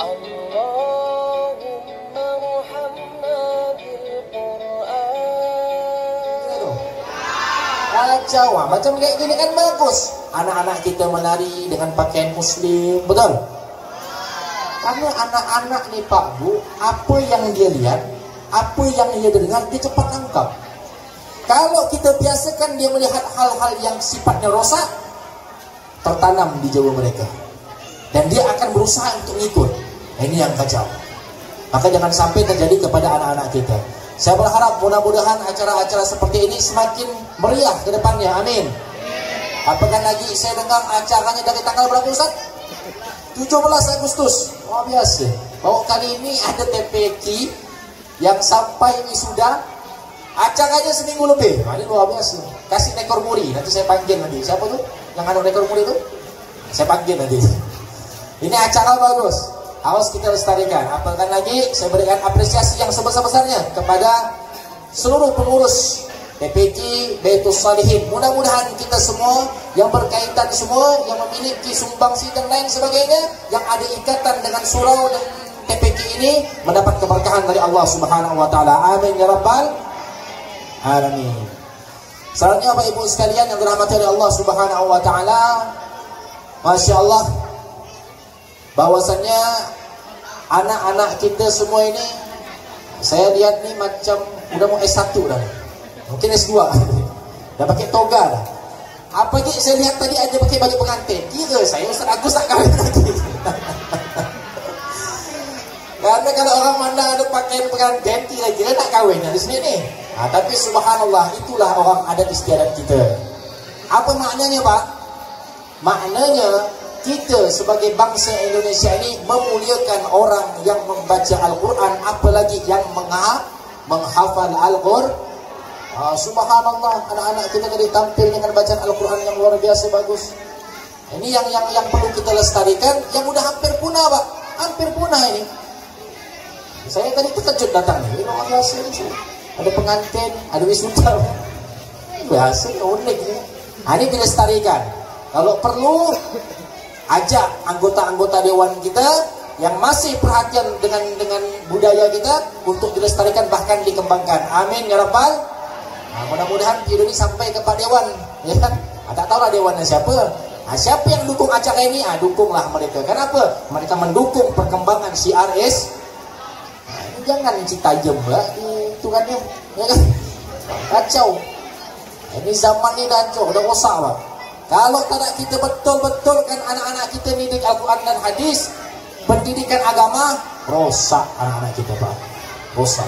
Allahumma Muhammad bil-Qur'an. Kacau, macam kayak gini kan bagus. Anak-anak kita menari dengan pakaian muslim, betul? Karena anak-anak nih Pak Bu, apa yang dia lihat, apa yang dia dengar, dia cepat tangkap. Kalau kita biasakan dia melihat hal-hal yang sifatnya rosak, tertanam di jiwa mereka, dan dia akan berusaha untuk ngikut. Ini yang kacau. Maka jangan sampai terjadi kepada anak-anak kita. Saya berharap mudah-mudahan acara-acara seperti ini semakin meriah ke depannya. Amin. Apakah lagi saya dengar acaranya dari tanggal berapa Ustaz? 17 Agustus. Wah, biasa. Bahwa kali ini ada TPQ yang sampai wisuda, acaranya seminggu lebih. Ini luar biasa. Kasih ekor muri, nanti saya panggil nanti. Siapa tuh yang ada ekor muri tuh? Saya panggil nanti. Ini acara bagus, harus kita lestarikan. Apalagi lagi saya berikan apresiasi yang sebesar-besarnya kepada seluruh pengurus TPQ Baitul Salihin. Mudah-mudahan kita semua yang berkaitan semua, yang memiliki sumbangsi dan lain sebagainya, yang ada ikatan dengan surau dan TPQ ini, mendapat keberkahan dari Allah Subhanahu wa taala. Amin ya rabbal alamin. Selanjutnya Bapak Ibu sekalian yang dirahmati oleh Allah Subhanahu wa taala, Masya Allah, bahwasannya anak-anak kita semua ini, saya lihat nih macam udah mau S1 dah, mungkin S2 dah pakai toga dah. Apa je saya lihat tadi aja pakai baju pengantin. Kira saya Ustaz Agus tak kahwin lagi. Karena kalau orang mana ada pakaian pengantin, kira-kira tak kahwin di sini nih. Tapi subhanallah, itulah orang adat istiadat kita. Apa maknanya Pak? Maknanya kita sebagai bangsa Indonesia ini memuliakan orang yang membaca Al-Quran, apalagi yang menghafal Al-Quran. Subhanallah, anak-anak kita tadi tampil dengan bacaan Al-Quran yang luar biasa bagus. Ini yang perlu kita lestarikan, yang udah hampir punah Pak, hampir punah ini. Saya tadi terkejut datang ini luar biasa ini. Ada pengantin, ada wisuda, biasa, unik ini. Ini dilestarikan. Kalau perlu, ajak anggota-anggota dewan kita yang masih perhatian dengan budaya kita untuk dilestarikan, bahkan dikembangkan. Amin ya rabbal. Mudah-mudahan video ini sampai ke Pak Dewan, ya kan? Tak tahu lah dewannya siapa. Siapa yang dukung acara ini? Dukunglah mereka. Kenapa? Mereka mendukung perkembangan CRS. Ini jangan tajam lah hitungannya, ya kan? Kacau. Ini zaman ini dah hancur, dah rosak Pak. Kalau tak kita betul-betulkan anak-anak kita didik Al-Quran dan hadis, pendidikan agama, rosak anak-anak kita Pak, rosak.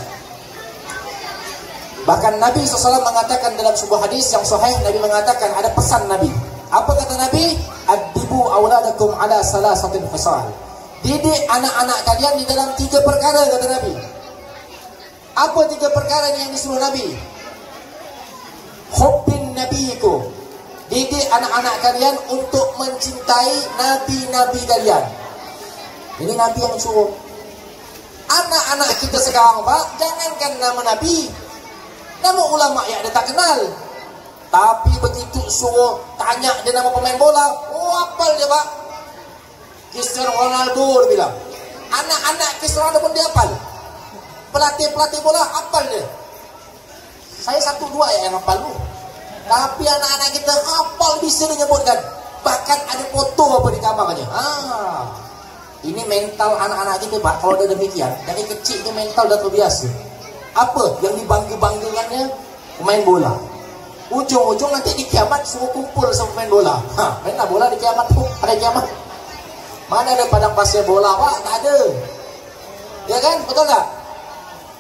Bahkan Nabi SAW mengatakan dalam sebuah hadis yang sahih, Nabi mengatakan, ada pesan Nabi. Apa kata Nabi? Addibu awladakum ala salasatin khisal. Didik anak-anak kalian di dalam 3 perkara, kata Nabi. Apa 3 perkara yang disuruh Nabi? Hubbin nabiyikum. Didik anak-anak kalian untuk mencintai nabi-nabi kalian. Ini Nabi yang suruh. Anak-anak kita sekarang Pak, jangankan nama Nabi, nama ulama yang ada tak kenal. Tapi begitu suruh tanya dia nama pemain bola, hafal dia Pak. Cristiano Ronaldo dia bilang. Anak-anak Cristiano Ronaldo pun dia hafal. Pelatih-pelatih bola hafal dia. Saya 1-2 ya yang hafal lu. Tapi anak-anak kita hafal, bisa menyebutkan. Bahkan ada foto apa di kamarnya. Ini mental anak-anak kita Pak. Kalau ada demikian, dari kecil itu mental dah terbiasa. Apa yang dibangga-banggakannya? Pemain bola. Ujung-ujung nanti di kiamat suruh kumpul sama pemain bola. Mainlah bola di kiamat tuh, ada kiamat. Mana ada padang pasir bola Pak? Tak ada. Ya kan? Betul tak?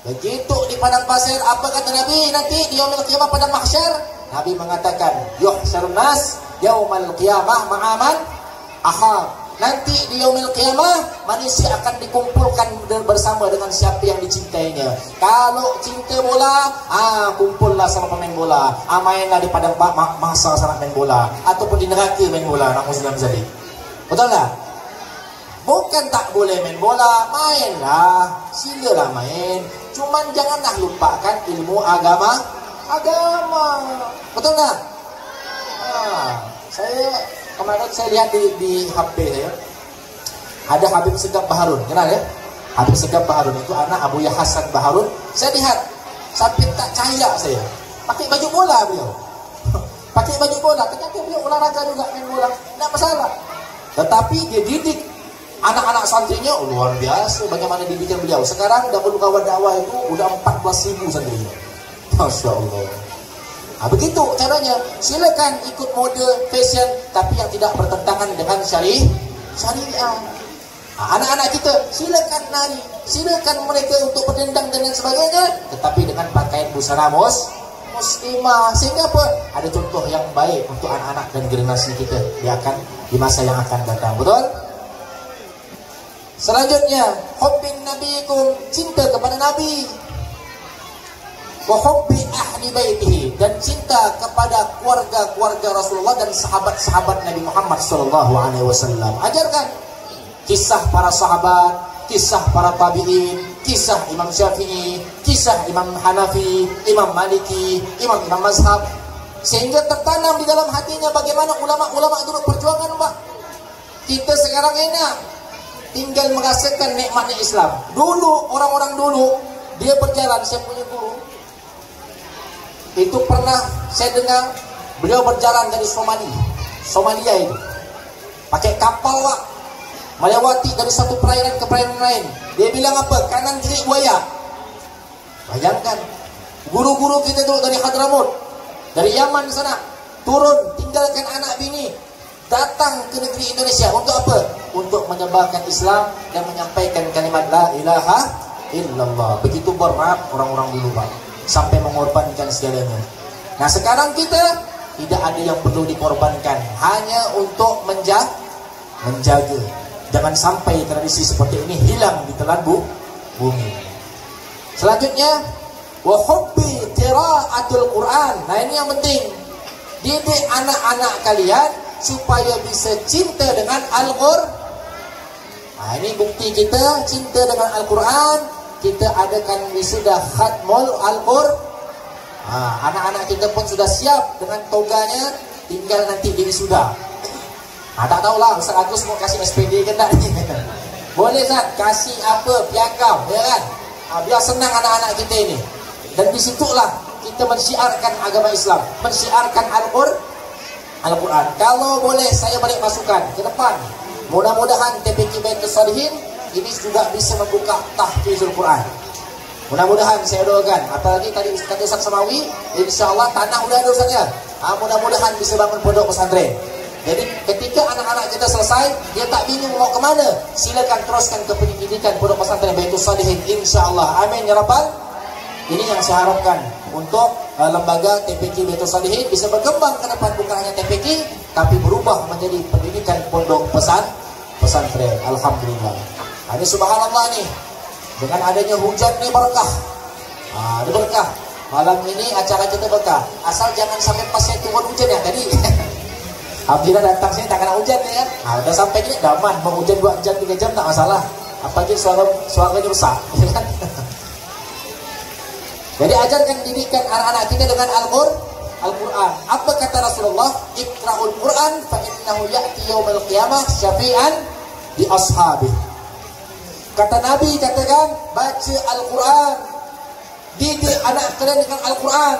Begitu di padang pasir, apa kata Nabi? Nanti di yaumil qiyamah pada mahsyar, Nabi mengatakan, yuhsyarun nas yaumal qiyamah ma'aman ahab. Nanti di yaumil qiyamah manusia akan dikumpulkan bersama dengan siapa yang dicintainya. Kalau cinta bola, kumpullah sama pemain bola. Mainlah di padang mahsyar sama main bola, ataupun di neraka main bola. Na'udzubillah. Betul tak? Bukan tak boleh main bola, mainlah, silalah main. Cuman janganlah lupakan ilmu agama. Betul tak? Saya kemarin saya lihat di HP saya, Ada Habib Segaf Baharun, kenal ya? Habib Segaf Baharun itu anak Abuya Hasan Baharun. Saya lihat sampai tak cayak saya. Pakai baju bola beliau. Pakai baju bola, ternyata beliau olahraga juga, main bola, tidak masalah. Tetapi dia didik anak-anak santrinya luar biasa. Bagaimana didikan beliau. Sekarang Darul Kawan Dakwah itu udah 14.000 santrinya. Masya Allah. Nah, begitu caranya. Silakan ikut mode fashion, tapi yang tidak bertentangan dengan syariah. Nah, anak-anak kita silakan nari, silakan mereka untuk berdendang dan sebagainya, tetapi dengan pakaian busana muslimah. Sehingga apa? Ada contoh yang baik untuk anak-anak dan generasi kita di masa yang akan datang. Betul? Selanjutnya, hubbin nabiyikum, cinta kepada Nabi. Wa hubbi ahli baitihi, dan cinta kepada keluarga-keluarga Rasulullah dan sahabat-sahabat Nabi Muhammad sallallahu alaihi wasallam. Ajarkan kisah para sahabat, kisah para tabi'in, kisah Imam Syafi'i, kisah Imam Hanafi, Imam Maliki, imam-imam mazhab, sehingga tertanam di dalam hatinya bagaimana ulama-ulama dulu perjuangan, Pak. Kita sekarang enak tinggal merasakan nikmatnya Islam. Dulu orang-orang dulu dia berjalan, saya punya guru itu pernah saya dengar beliau berjalan dari Somalia itu pakai kapal, Pak, melewati dari satu perairan ke perairan lain. Dia bilang apa? Kanan kiri buaya. Bayangkan, guru-guru kita dulu dari Hadramut, dari Yaman sana, turun, tinggalkan anak bini, datang ke negeri Indonesia. Untuk apa? Untuk menyebarkan Islam dan menyampaikan kalimat la ilaha illallah. Begitu berat orang-orang dulu, Pak, sampai mengorbankan segalanya. Nah, sekarang kita tidak ada yang perlu dikorbankan, hanya untuk menjaga. Jangan sampai tradisi seperti ini hilang di telan bumi. Selanjutnya, wa hubbi qiraatul Quran. Nah, ini yang penting. Didik anak-anak kalian supaya bisa cinta dengan Al-Qur'an. Nah, ini bukti kita cinta dengan Al-Quran. Kita adakan wisuda khatmul Al-Qur'an. Nah, anak-anak kita pun sudah siap dengan toganya, tinggal nanti di wisuda. Nah, tak tahulah Ustaz Agus mau kasih SPD ke tak ni. Boleh Ustaz, kasih apa, piagam, ya kan? Biar senang anak-anak kita ini. Dan disitulah kita mensyiarkan agama Islam, mensyiarkan Al-Quran. Kalau boleh saya balik masukan ke depan, mudah-mudahan TPQ Baitul Salihin ini juga bisa membuka tahfizul Quran. Mudah-mudahan saya doakan. Apalagi tadi kata Ustaz Samawi, insyaAllah tanah udah ada Ustaz ya. Mudah-mudahan bisa bangun pondok pesantren. Jadi ketika anak-anak kita selesai, dia tak bingung mau kemana, silakan teruskan ke pendidikan pondok pesantren Baitul Salihin, insyaAllah. Amin ya Rabbal. Ini yang saya harapkan untuk lembaga TPQ Baitul Salihin bisa berkembang ke depan, bukan hanya TPQ tapi berubah menjadi pendidikan pondok pesantren. Alhamdulillah. Ini subhanallah nih, dengan adanya hujan nih berkah. Ini berkah. Malam ini acara kita berkah. Asal jangan sampai pas saya turun hujan ya tadi. Alhamdulillah datang sini tak kena hujan ya. Udah sampai ini daman, mau hujan 2 jam 3 jam tak masalah. Apalagi suaranya rusak. Jadi ajarkan didikan anak-anak kita dengan Al-Quran. Apa kata Rasulullah? Iqra'ul Quran fa innahu ya'ti yaumal qiyamah syafi'an di ashabi. Kata Nabi, katakan baca Al-Quran, didik anak kalian dengan Al-Quran.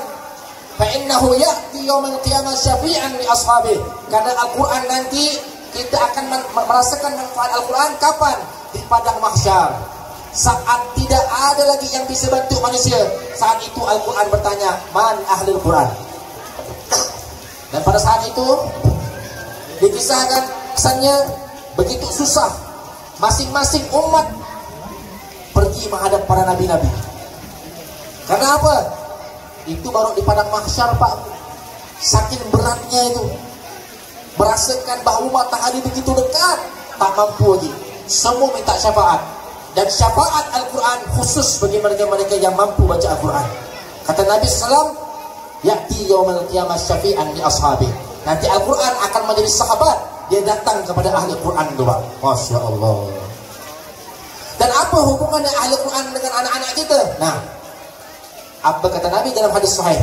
Fa innahu ya'ti yaumal qiyamah syafi'an li ashabi. Karena Al-Quran nanti kita akan merasakan manfaat Al-Quran kapan? Di padang mahsyar. Saat tidak ada lagi yang bisa bantu manusia, saat itu Al-Quran bertanya, man ahlul Quran. Dan pada saat itu dikisahkan kesannya begitu susah, masing-masing umat pergi menghadap para nabi-nabi. Karena apa? Itu baru di padang mahsyar, Pak. Saking beratnya itu, merasakan bahawa matahari begitu dekat, tak mampu lagi. Semua minta syafaat. Dan syafaat Al-Quran khusus bagi mereka-mereka yang mampu baca Al-Quran. Kata Nabi SAW, ya'ti yawmal qiyamah syafi'an li ashabi. Nanti Al-Quran akan menjadi sahabat, dia datang kepada ahli Quran itu, Pak. Masya Allah. Dan apa hubungannya ahli Quran dengan anak-anak kita? Nah, apa kata Nabi dalam hadis sahih?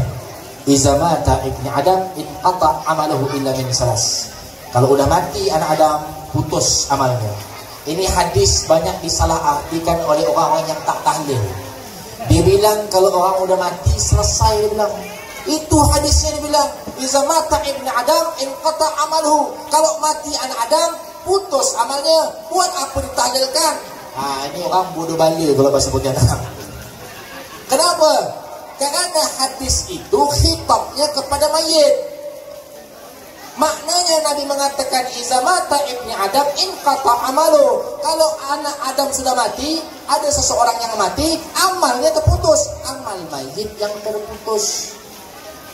Iza mata ibni Adam inqata amaluhu illa min salas. Kalau udah mati anak Adam, putus amalnya. Ini hadis banyak disalahartikan oleh orang-orang yang tak tahlil. Dia bilang kalau orang udah mati selesai, dia bilang. Itu hadisnya dia bilang, iza mata ibn Adam inqata amaluhu. Kalau mati anak Adam, putus amalnya. Buat apa ditahlilkan? Ini orang bodoh bala kalau bahasa Pontianak. Kenapa? Karena hadis itu khitabnya kepada mayit. Maknanya Nabi mengatakan iza mata ibni Adam inqata amalu. Kalau anak Adam sudah mati, ada seseorang yang mati, amalnya terputus. Amal mayit yang terputus.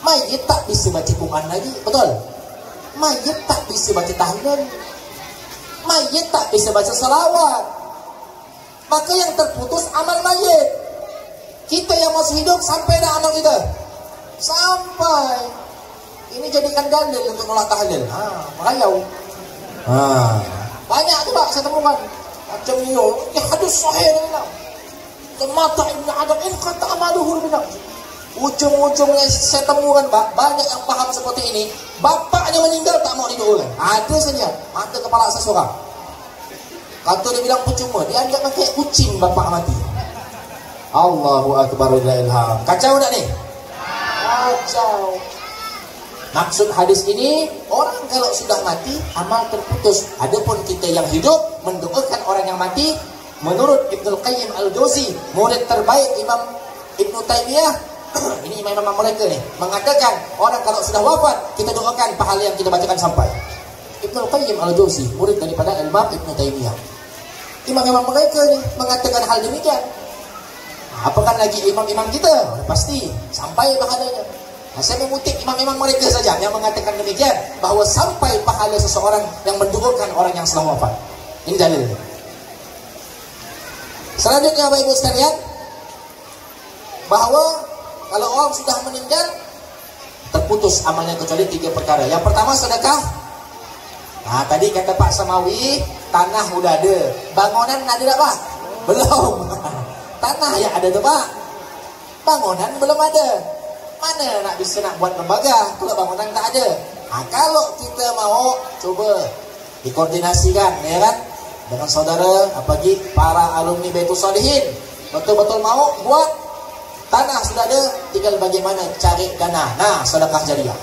Mayit tak bisa baca Quran lagi, betul? Mayit tak bisa baca tahlil. Mayit tak bisa baca salawat. Maka yang terputus amal mayit. Kita yang masih hidup sampai dah amal kita. Sampai. Ini jadikan dalil untuk nolak tahlil. Merayau. Banyak tu pak saya temukan. Macam ni, ini hadis sahih dia bilang. Mata ibn Adam inqata amaluhu dia bilang. Ujung-ujungnya saya temukan pak, banyak yang paham seperti ini. Bapaknya meninggal tak mau didoakan. Ada saja mata kepala seseorang. Kata dia bilang percuma, dia anggap kayak kucing bapak mati. Allahu akbar wa ilham. Kacau tak ni? Kacau. Maksud hadis ini, orang kalau sudah mati, amal terputus. Adapun kita yang hidup, mendoakan orang yang mati. Menurut Ibnul Qayyim Al-Jauzi, murid terbaik Imam Ibnu Taimiyah, ini imam-imam mereka ni, mengatakan, orang kalau sudah wafat, kita doakan pahala yang kita bacakan sampai. Ibnul Qayyim Al-Jauzi, murid daripada Imam Ibnu Taimiyah. Imam-imam mereka ni, mengatakan hal demikian. Apakah lagi imam-imam kita? Pasti, sampai pahalanya. Saya mengutip imam-imam mereka saja yang mengatakan demikian, bahawa sampai pahala seseorang yang mendoakan orang yang telah wafat. Ini dalil. Selanjutnya Bapak Ibu sekalian, bahawa kalau orang sudah meninggal, terputus amalnya kecuali 3 perkara. Yang pertama sedekah. Tadi kata Pak Samawi, tanah udah ada, bangunan ada tak Pak? Belum. Tanah yang ada tu Pak, bangunan belum ada. Mana nak bisa nak buat lembaga kalau bangunan tak ada? Kalau kita mau coba dikoordinasikan, ya kan, dengan saudara, apalagi para alumni Baitul Salihin, betul-betul mau buat, tanah sudah ada, tinggal bagaimana cari dana. Sedekah jariah.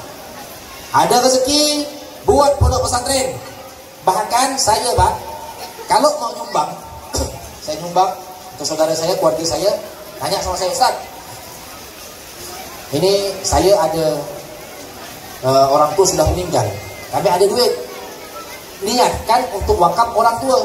Ada rezeki, buat pondok pesantren. Bahkan saya Pak, kalau mau nyumbang, saya nyumbang untuk saudara saya, keluarga saya, tanya sama saya, Ustaz, ini saya ada orang tua sudah meninggal, tapi ada duit, niatkan untuk wakaf orang tua.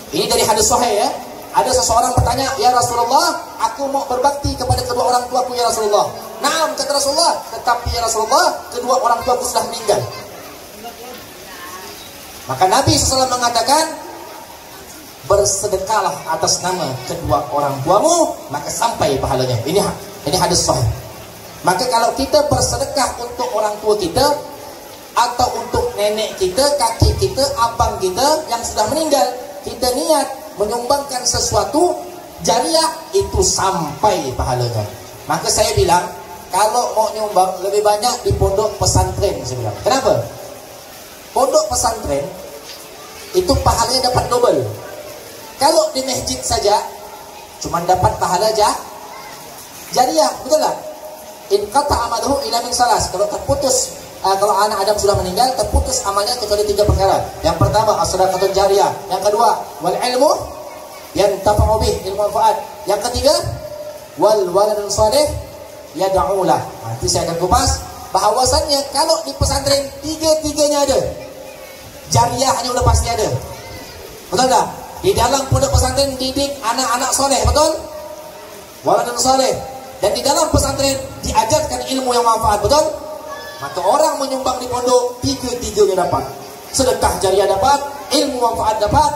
Ini dari hadis sahih ya. Ada seseorang bertanya, ya Rasulullah, aku mau berbakti kepada kedua orang tuaku ya Rasulullah. Naam, kata Rasulullah, tetapi ya Rasulullah, kedua orang tuaku sudah meninggal. Maka Nabi SAW mengatakan, bersedekahlah atas nama kedua orang tuamu, maka sampai pahalanya. Ini hadis sahih. Maka kalau kita bersedekah untuk orang tua kita, atau untuk nenek kita, kakek kita, abang kita yang sudah meninggal, kita niat menyumbangkan sesuatu jariah, itu sampai pahalanya. Maka saya bilang, kalau mau nyumbang lebih banyak di pondok pesantren, saya bilang. Kenapa? Pondok pesantren itu pahalanya dapat double. Kalau di masjid saja cuma dapat pahala jariah, betul tak? In qata amaluhu ila min salas. Kalau terputus, kalau anak Adam sudah meninggal, terputus amalnya kecuali 3 perkara. Yang pertama as-sadaqatun jariyah. Yang kedua wal ilmu yantafa'u bih, ilmu manfaat. Yang ketiga wal waladun salih yad'u lah. Nanti saya akan kupas bahwasannya kalau di pesantren 3-3-nya ada. Jariyahnya udah pasti ada. Betul tak? Di dalam pondok pesantren didik anak-anak soleh, betul? Waladun salih. Dan di dalam pesantren diajarkan ilmu yang manfaat, betul? Maka orang menyumbang di pondok 3-3-nya dapat. Sedekah jariah dapat, ilmu manfaat dapat,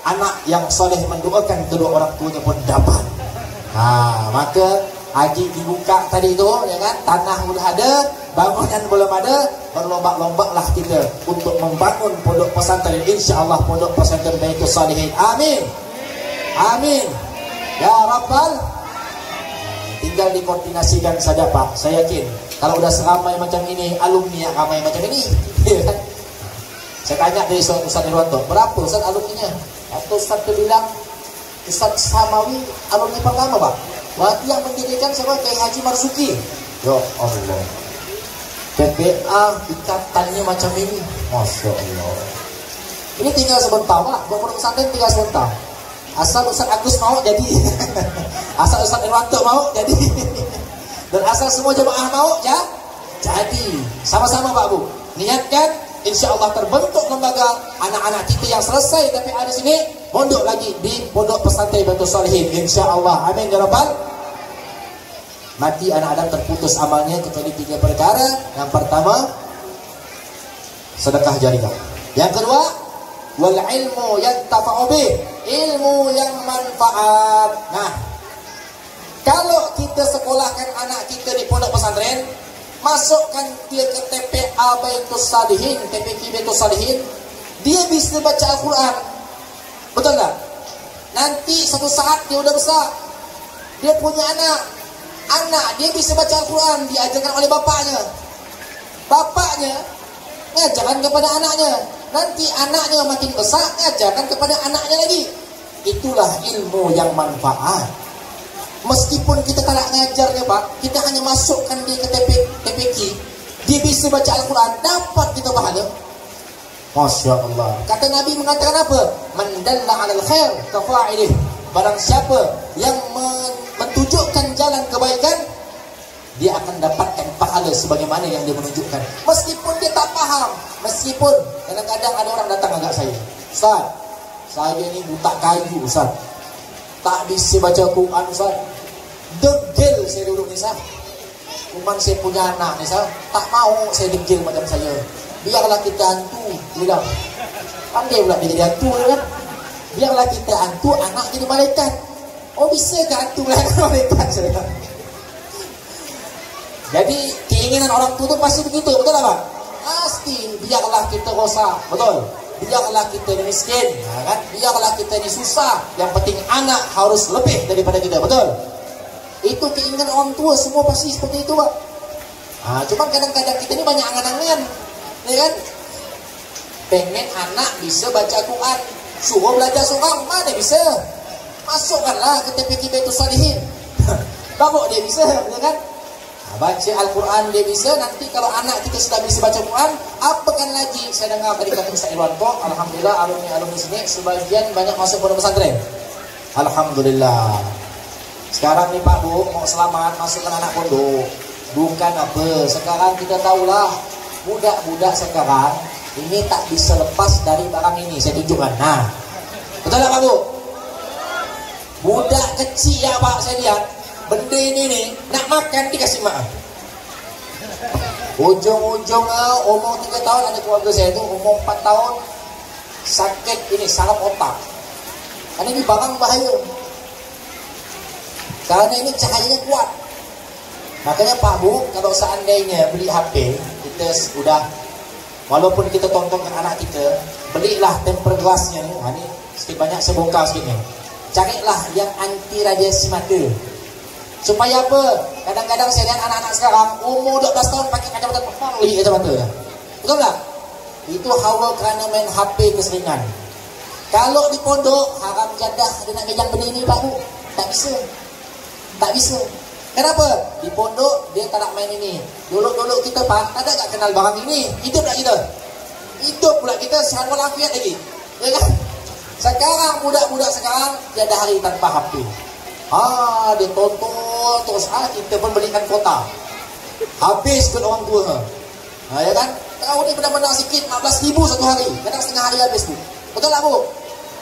anak yang soleh mendoakan kedua orang tuanya pun dapat. Maka haji dibuka tadi itu, ya kan? Tanah sudah ada, bangunan belum ada, berlomba-lombalah kita untuk membangun pondok pesantren. InsyaAllah pondok pesantren Baitul Salihin. Amin. Amin. Ya Rabbal. Tinggal dikoordinasikan saja Pak. Saya yakin kalau udah seramai macam ini, alumni yang ramai macam ini, saya tanya dari Ustaz Irwanto, berapa Ustaz alumninya? Atau Ustaz tu bilang, Ustaz Samawi alumni pertama Pak. Berarti yang mendirikan siapa? Kiai Haji Marzuki. Ya Allah. PPA ikatannya macam ini. Masya Allah. Ini tinggal sebentar Pak. Pondok pesantren tinggal sebentar. Asal Ustaz Agus mau jadi. Asal Ustaz Irwanto mau jadi. Dan asal semua jemaah mau ya jadi. Sama-sama Pak Bu. Niatkan, insya Allah terbentuk lembaga anak-anak kita yang selesai tapi ada sini pondok lagi di Pondok Pesantren Baitul Shalihin. Insya Allah. Amin ya Rabbal. Mati anak Adam terputus amalnya kecuali 3 perkara. Yang pertama, sedekah jariah. Yang kedua, wal ilmu yantafa'u bih, ilmu yang manfaat. Nah, kalau kita sekolahkan anak kita di pondok pesantren, masukkan dia ke TPA Baitul Shalihin, TPQ Baitul Shalihin, dia bisa baca Al-Quran. Betul tak? Nanti satu saat dia udah besar, dia punya anak dia bisa baca Al-Quran, diajarkan oleh bapaknya. Bapaknya ngajarkan kepada anaknya. Nanti anaknya makin besar, ngajarkan kepada anaknya lagi. Itulah ilmu yang manfaat. Meskipun kita tak nak ngajarnya Pak, kita hanya masukkan dia ke TPQ, dia bisa baca Al-Quran, dapat kita pahala. Masya Allah. Kata Nabi mengatakan apa? Man dalla 'alal khair kafa'ilih. Barang siapa yang menunjukkan jalan kebaikan, dia akan dapatkan pahala sebagaimana yang dia menunjukkan. Meskipun dia tak faham, meskipun kadang-kadang ada orang datang agak saya, Ustaz, saya ni buta kayu Ustaz, tak bisa baca Quran Ustaz, degil saya duduk ni Ustaz. Kuman saya punya anak ni Ustaz, tak mau saya degil macam saya. Biarlah kita hantu, bilang. Pandai pula dia jadi hantu kan. Biarlah kita hantu, anak jadi malaikat. Oh bisa ke hantu malaikat saya? Jadi keinginan orang tua tu pasti begitu, betul tak Pak? Pasti. Biarlah kita rosak, betul. Biarlah kita ni miskin, kan? Biarlah kita ni susah. Yang penting anak harus lebih daripada kita, betul? Itu keinginan orang tua, semua pasti seperti itu Pak. Cuman kadang-kadang kita ni banyak angan-angan, ya kan? Pengen anak bisa baca Quran, suruh belajar seorang, mana bisa? Masukkanlah ke TPQ Baitul Shalihin. Baru dia bisa, ya kan? Baca Al-Quran dia bisa. Nanti kalau anak kita sudah bisa baca Quran, apakan lagi? Saya dengar tadi kata Ustaz Irwanto, alhamdulillah alumni sini sebagian banyak masuk pondok pesantren. Alhamdulillah. Sekarang ni Pak Bu mau selamat masukkan anak pondok. Bukan apa. Sekarang kita tahulah budak-budak sekarang ini tak bisa lepas dari barang ini. Saya tunjukkan. Nah, betul tak Pak Bu? Budak kecil ya Pak, saya lihat benda ini nih, nak makan dikasih makan. Ujung-ujungnya umur 3 tahun, ada keluarga saya itu umur 4 tahun sakit ini saraf otak. Karena ini barang bahaya. Karena ini cahayanya kuat. Makanya Pak Bu, kalau seandainya beli HP, kita sudah, walaupun kita tontonkan anak kita, belilah tempered glassnya nih. Ini sedikit banyak saya bongkar sikit ni. Carilah yang anti radiasi mata. Supaya apa? Kadang-kadang saya lihat anak-anak sekarang umur 12 tahun pakai kacamata tebal lagi kacamata. Betul tak? Itu hawa kerana main HP keseringan. Kalau di pondok haram jadah dia nak megang benda ini Pak Bu. Tak bisa. Tak bisa. Kenapa? Di pondok dia tak nak main ini. Dulu-dulu kita Pak, ada tak kenal barang ini? Hidup tak kita? Hidup pula kita sehat walafiat lagi. Ya kan? Sekarang budak-budak sekarang tiada hari tanpa HP. Dia tonton terus kita pun belikan kuota. Habis ke orang tua. Ya kan? Kau ni benar-benar sikit 14,000 satu hari. Kadang setengah hari habis tu. Betul tak Bu?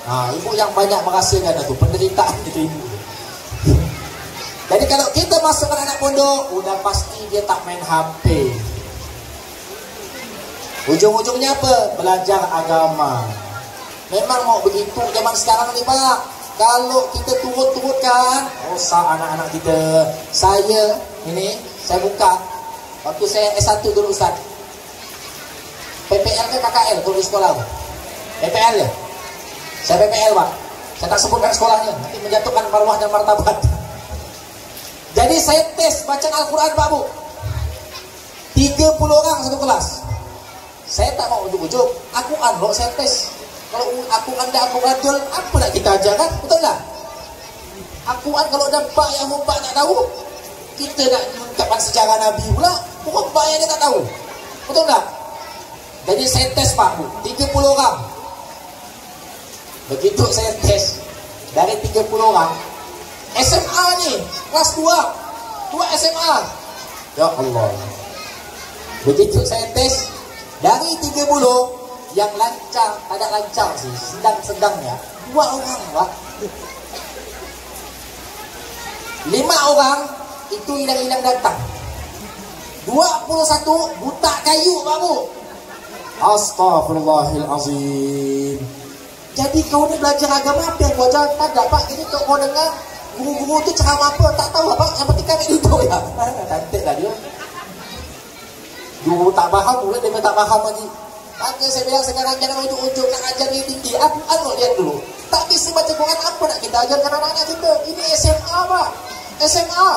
Ibu yang banyak merasakan tu penderitaan itu ibu. Jadi kalau kita masukkan anak pondok, udah pasti dia tak main HP. Ujung-ujungnya apa? Belajar agama. Memang mau begitu zaman sekarang ni Pak. Kalau kita turut-turutkan, rosak anak-anak kita. Saya buka waktu saya S1 dulu Ustaz. PPL ke KKL kalau di sekolah? PPL ya? Saya PPL Pak. Saya tak sebutkan sekolahnya, nanti menjatuhkan marwah dan martabat. Jadi saya tes bacaan Al-Quran Pak Bu. 30 orang satu kelas. Saya tak mau ujuk-ujuk, aku unlock saya tes. Kalau aku anda aku rajul, apa nak kita ajar kan? Betul tak? Aku kalau nampak yang nampak tak tahu, kita nak mengungkapkan sejarah Nabi pula, nampak yang dia tak tahu. Betul tak? Jadi saya test Pak Bu, 30 orang. Begitu saya test, dari 30 orang, SMA ni, kelas 2 SMA. Ya Allah. Begitu saya test, dari 30, yang lancar, tak ada lancar sih, sedang-sedang ya, 2 orang Pak. 5 orang itu hilang-hilang datang. 21 buta kayu Pak Bu. Astaghfirullahalazim. Jadi kau ni belajar agama apa yang kau ajar? Tak ada Pak. Jadi kau dengar guru-guru tu ceramah apa? Tak tahu Pak. Yang penting kami duduk ya. Cantik lah dia. Guru tak faham pula, dia tak faham lagi. Maka saya bilang sekarang jangan ujuk-ujuk nak ajar ni tinggi. Apa lihat dulu. Tak bisa baca Quran, apa nak kita ajarkan anak-anak kita? Ini SMA Pak. SMA.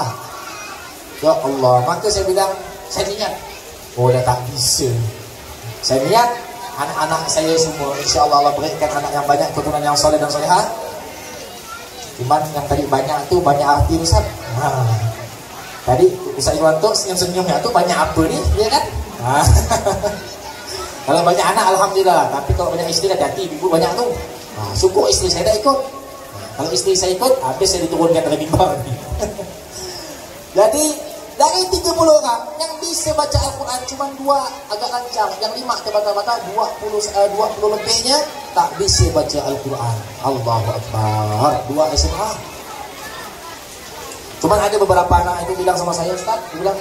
Ya Allah. Maka saya bilang, saya niat. Oh dah tak bisa. Saya niat anak-anak saya semua, insya-Allah Allah berikan anak yang banyak, keturunan yang soleh dan solehah. Cuman yang tadi banyak tu banyak arti Ustaz. Tadi Ustaz Irwanto senyum-senyumnya tu banyak apa ni, ya kan? Kalau banyak anak alhamdulillah, tapi kalau banyak isteri hati-hati, ibu banyak tu. Syukur isteri saya dah ikut. Kalau isteri saya ikut, habis saya diturunkan dari mimbar ni. Jadi dari 30 orang yang bisa baca Al-Quran cuma 2 agak lancar, yang 5 terbata-bata, 20 lebihnya tak bisa baca Al-Quran. Allahu Akbar. 2 SMA. Cuma ada beberapa anak itu bilang sama saya, Ustaz, dia bilang,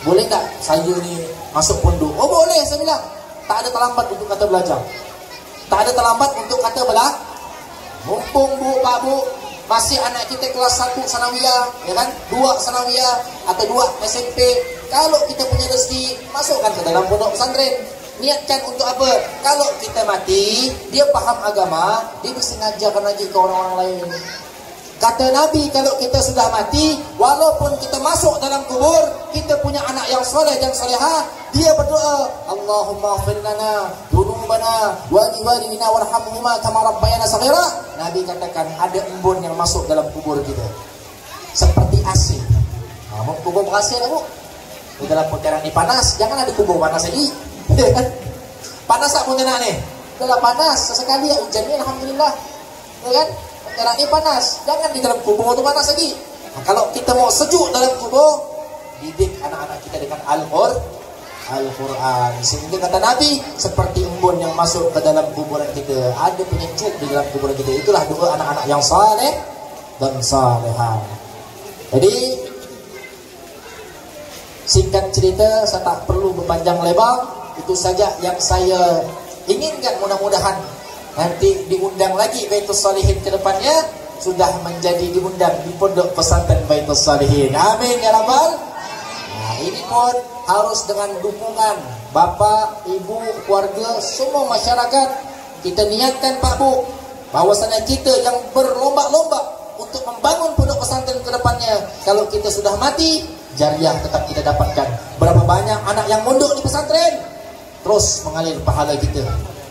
boleh tak saya ni masuk pondok? Oh boleh, saya bilang. Tak ada terlambat untuk kata belajar. Tak ada terlambat untuk kata belajar. Mumpung Bu, Pak Bu, masih anak kita kelas 1 sanawiyah, ya kan? 2 sanawiyah atau 2 SMP. Kalau kita punya rezeki, masukkan ke dalam pondok pesantren. Niatkan untuk apa? Kalau kita mati, dia faham agama, dia bisa ngajarkan lagi ke orang-orang lain. Kata Nabi, kalau kita sudah mati, walaupun kita masuk dalam kubur, kita punya anak yang soleh dan solehah, dia berdoa, Allahumma ighfir lana dzunubana wa liwalidina warhamhuma kama rabbayana shaghira. Nabi katakan ada embun yang masuk dalam kubur kita. Seperti AC. Mau kubur AC dah Bu. Di dalam perkara ni panas, jangan ada kubur panas lagi. Panas tak pun nak ni? Dalam panas, sesekali ya hujan ni alhamdulillah. Ya kan? Perkara ni panas, jangan di dalam kubur tu panas lagi. Kalau kita mau sejuk dalam kubur, didik anak-anak kita dengan Al-Quran. Sehingga kata Nabi, seperti embun yang masuk ke dalam kuburan kita, ada penyejuk di dalam kuburan kita. Itulah doa anak-anak yang saleh dan salehah. Jadi singkat cerita, saya tak perlu berpanjang lebar. Itu saja yang saya inginkan. Mudah-mudahan nanti diundang lagi Baitus Salihin ke depannya, sudah menjadi diundang di pondok pesantren Baitus Salihin. Amin ya rabbal. Nah, ini pun harus dengan dukungan Bapak, Ibu, keluarga, semua masyarakat. Kita niatkan Pak Bu, bahwasanya kita yang berlomba-lomba untuk membangun pondok pesantren ke depannya. Kalau kita sudah mati, jariah tetap kita dapatkan. Berapa banyak anak yang mondok di pesantren, terus mengalir pahala kita.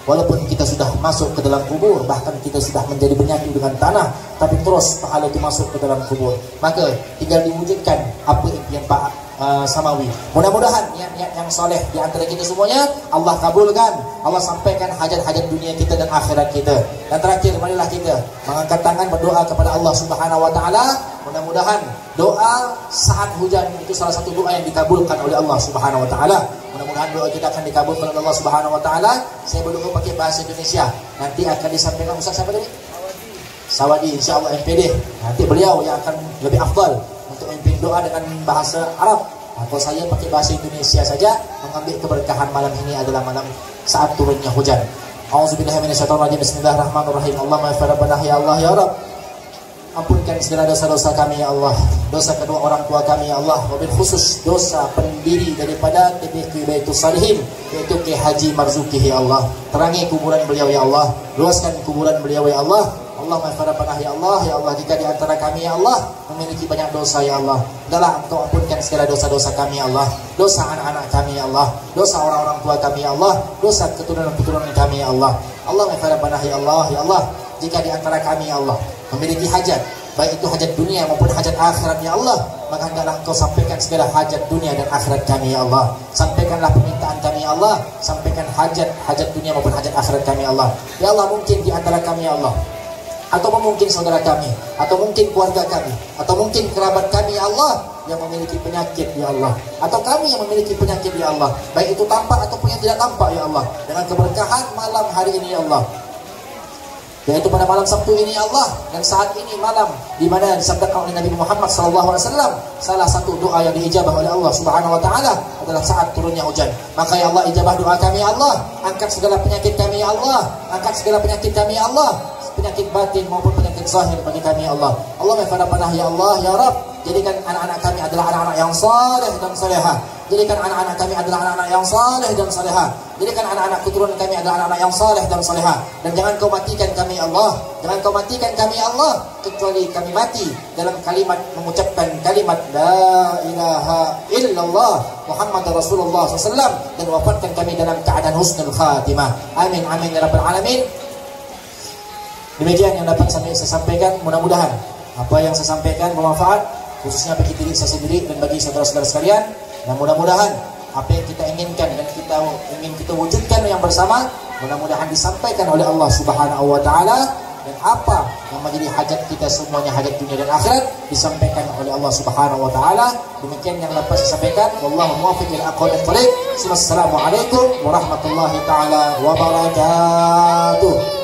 Walaupun kita sudah masuk ke dalam kubur, bahkan kita sudah menjadi menyatu dengan tanah, tapi terus pahala itu masuk ke dalam kubur. Maka tinggal diwujudkan apa impian Pak Samawi. Mudah-mudahan niat-niat yang soleh di antara kita semuanya Allah kabulkan. Allah sampaikan hajat-hajat dunia kita dan akhirat kita. Dan terakhir, marilah kita mengangkat tangan berdoa kepada Allah Subhanahu wa taala. Mudah-mudahan doa saat hujan itu salah satu doa yang dikabulkan oleh Allah Subhanahu wa taala. Mudah-mudahan doa kita akan dikabulkan oleh Allah Subhanahu wa taala. Saya berdoa pakai bahasa Indonesia. Nanti akan disampaikan Ustaz siapa tadi? Sawadi, insyaallah MPD. Nanti beliau yang akan lebih afdal untuk memimpin doa dengan bahasa Arab. Kalau saya pakai bahasa Indonesia saja, mengambil keberkahan malam ini adalah malam saat turunnya hujan. Auzubillahi minasyaitonirrajim. Bismillahirrahmanirrahim. Allahumma ighfir lana ya Allah ya Rabb. Ampunkan segala dosa-dosa kami ya Allah, dosa kedua orang tua kami ya Allah, wabil khusus dosa pendiri daripada TPQ Baitus Salihin, yaitu Ki Haji Marzuki ya Allah. Terangi kuburan beliau ya Allah, luaskan kuburan beliau ya Allah. Allah maghfirah ya Allah, jika di antara kami ya Allah memiliki banyak dosa ya Allah, hendaklah Engkau ampunkan segala dosa-dosa kami ya Allah, dosa anak-anak kami ya Allah, dosa orang-orang tua kami ya Allah, dosa keturunan-keturunan kami ya Allah. Allah maghfirah ya Allah, jika di antara kami ya Allah memiliki hajat, baik itu hajat dunia maupun hajat akhirat ya Allah, maka hendaklah Engkau sampaikan segala hajat dunia dan akhirat kami ya Allah. Sampaikanlah permintaan kami ya Allah, sampaikan hajat dunia maupun hajat akhirat kami ya Allah. Ya Allah, mungkin di antara kami ya Allah, atau mungkin saudara kami, atau mungkin keluarga kami, atau mungkin kerabat kami ya Allah yang memiliki penyakit ya Allah, atau kami yang memiliki penyakit ya Allah, baik itu tampak ataupun yang tidak tampak ya Allah, dengan keberkahan malam hari ini ya Allah, yaitu pada malam Sabtu ini ya Allah, dan saat ini malam di mana disabdakan oleh Nabi Muhammad SAW, salah satu doa yang diijabah oleh Allah Subhanahu wa taala adalah saat turunnya hujan. Maka ya Allah, ijabah doa kami ya Allah, angkat segala penyakit kami ya Allah, angkat segala penyakit kami ya Allah, penyakit batin maupun penyakit zahir bagi kami ya Allah. Allah maghfirah ya Allah ya Rabb, jadikan anak-anak kami adalah anak-anak yang saleh dan salehah. Jadikan anak-anak kami adalah anak-anak yang saleh dan salehah. Jadikan anak-anak keturunan kami adalah anak-anak yang saleh dan salehah. Dan jangan Kau matikan kami Allah, jangan Kau matikan kami Allah, kecuali kami mati dalam kalimat mengucapkan kalimat la ilaha illallah Muhammad Rasulullah SAW, dan wafatkan kami dalam keadaan husnul khatimah. Amin amin ya rabbal alamin. Demikian yang dapat saya sampaikan, mudah-mudahan apa yang saya sampaikan bermanfaat, khususnya bagi diri saya sendiri dan bagi saudara-saudara sekalian. Dan mudah-mudahan apa yang kita inginkan dan ingin kita wujudkan yang bersama, mudah-mudahan disampaikan oleh Allah Subhanahu wa taala, dan apa yang menjadi hajat kita semuanya, hajat dunia dan akhirat, disampaikan oleh Allah Subhanahu wa taala. Demikian yang dapat saya sampaikan. Wallahu muwaffiq ila aqwamit thoriq. Wassalamualaikum warahmatullahi taala wabarakatuh.